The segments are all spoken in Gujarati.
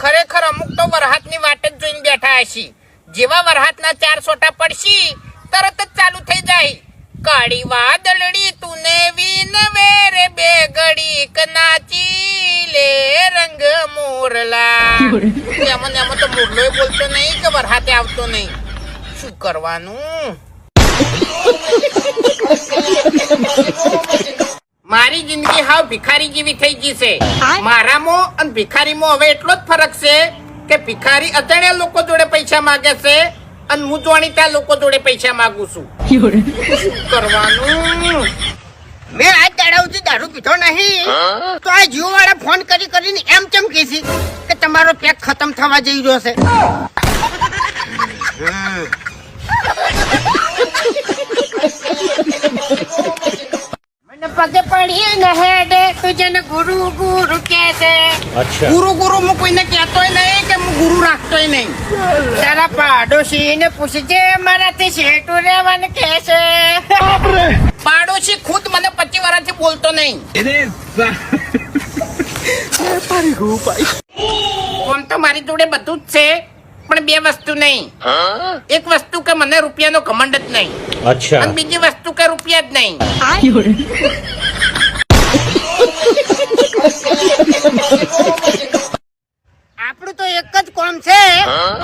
ખરેખર અમુક તો વરહાતની વાટ જ જોઈને બેઠા હશે. જેવા વરહાતના 4 સોટા પડશી તરત જ ચાલુ થઈ જાય. કાળી વાદળડી તુને વિનવે રે બે ઘડી કનાચી લે રંગ મોરલા. એમાં તો મોરલો બોલતો નહીં કે વરહાતે આવતો નહીં. શું કરવાનું? મારી જિંદગી હાવ ભિખારી જેવી થઈ ગઈ છે. મારામાં અને ભિખારીમાં હવે એટલો જ ફરક છે કે ભિખારી અજાણ્યા લોકો જોડે પૈસા માંગે છે અને હું જાણીતા લોકો જોડે પૈસા માંગુ છું. શું કરવાનું? મેં આજ દાડાથી દારૂ પીધો નહીં તો આ જીઓ વાળા ફોન કરીને એમ ચમકી છે કે તમારો પેક ખતમ થવા જઈ રહ્યો છે. મને પગે પડી ન હેડે તુજને ગુરુ ગુરુ કે છે. ગુરુ ગુરુ હું કોઈને કહેતોય નહીં કે હું ગુરુ રાખતોય નહીં. તારા પાડોશી ને પૂછજે મારાથી શેઠું રહેવાનું કે છે. પાડોશી ખુદ મને 25 વર્ષથી બોલતો નહીં. આમ તો મારી જોડે બધું જ છે પણ 2 વસ્તુ નહીં. એક વસ્તુ કે મને રૂપિયાનો ઘમંડ જ નહીં. અચ્છા. અને બીજી વસ્તુ કે રૂપિયા જ નહીં. આપણું તો એક જ કોમ છે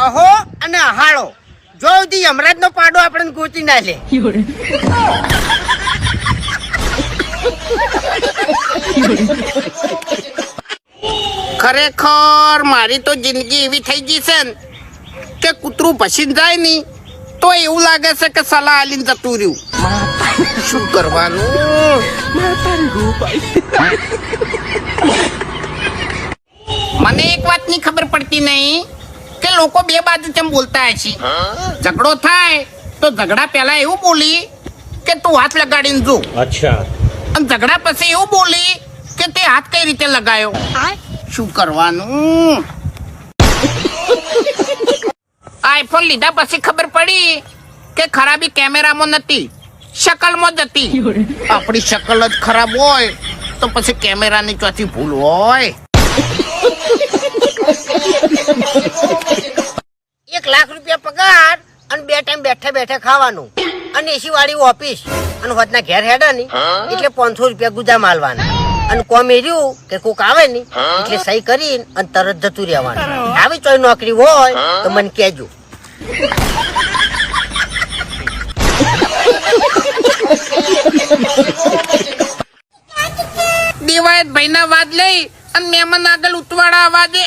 અહો અને અહાળો. જો સુધી હમણાં નો પાડો આપણને ગોતી ના લે. ખરેખર મારી તો જિંદગી એવી થઈ ગઈ છે ને કે કૂતરું ભસીને જાય ની તો એવું લાગે છે કે સલાહ આલીને જતું રહ્યું. શું કરવાનું? મને એક વાતની ખબર પડતી નહીં કે લોકો 2 બાજુ કેમ બોલતા હશે. ઝઘડો થાય તો ઝઘડા પહેલા એવું બોલી કે તું હાથ લગાડીને જો. અચ્છા. અને ઝઘડા પછી એવું બોલી કે તે હાથ કઈ રીતે લગાયો. શું કરવાનું? આઈફોન લીધા પછી ખબર પડી કે ખરાબી કેમેરામાં નથી, શકલમાં જ હતી. આપણી શકલ જ ખરાબ હોય તો પછી કેમેરાની ચોથી ભૂલ હોય. 1 લાખ રૂપિયા પગાર અને 2 ટાઈમ બેઠા બેઠા ખાવાનું અને એસી વાળી ઓફિસ અને હોતના ઘેર હેડા ની એટલે 500 રૂપિયા ગુજા માલવાના અને કોમ એર્યું કે કોક આવે ની એટલે સહી કરીને અને તરત જતું રહેવાનું. આવી ચોઈ નોકરી હોય તો મને કહેજો. દિવાયત ભાઈના વાદ લઈ અને મહેમાન આગળ ઉતવાડા અવાજે